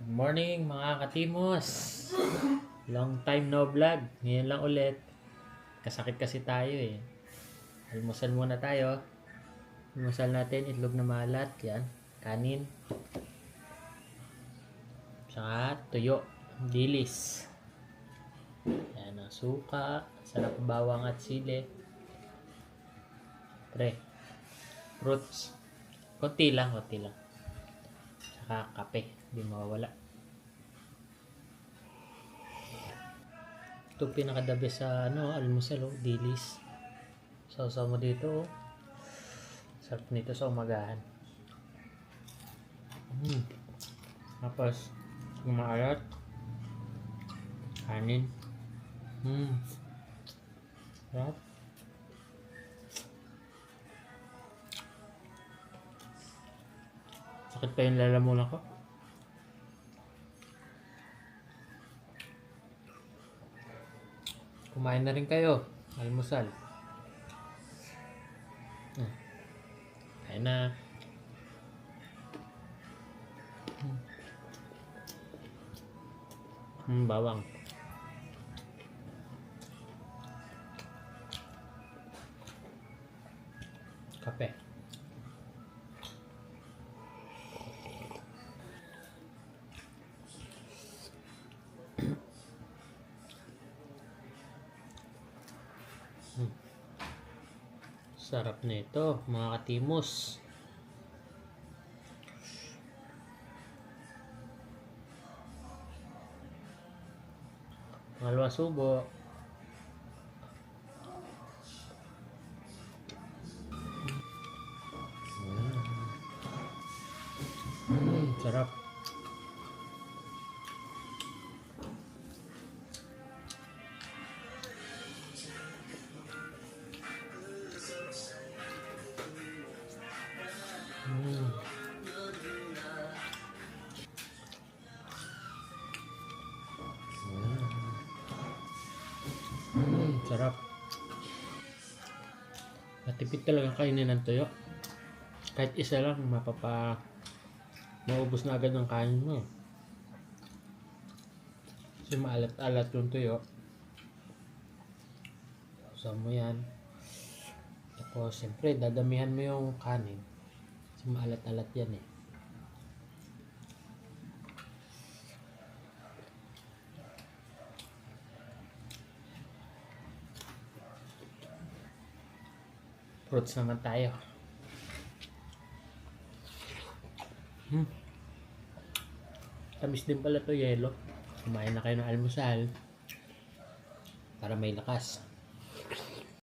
Good morning mga katimos. Long time no vlog. Ngayon lang ulit. Kasakit kasi tayo eh. Almusal muna tayo. Almusal natin itlog na malat. Yan. Kanin. Saka tuyo. Dilis. Yan ang suka. Sarap bawang at sili. Pre. Fruits. Konti lang. Saka kape. Hindi mawawala. Ito pinakadabi sa almusal dilis. Sausaw mo dito sarap nito sa umagahan. Tapos umaalat kanin. Sarap. Sakit pa yung lalamunan ko. Kumain na rin kayo. Almusal. Kain na. Bawang. Kape. Sarap nito mga katimos. Pangalawang subo. Sarap. Sarap. Matipid talaga kainin ng tuyo. Kahit isa lang maubos na agad ng kanin mo. Kasi maalat-alat yung tuyo. So mo yan. Tapos siyempre dadamihan mo yung kanin. Kasi maalat-alat yan eh. Fruits naman tayo. Tamis din pala to yelo. Kumain na kayo ng almusal para may lakas.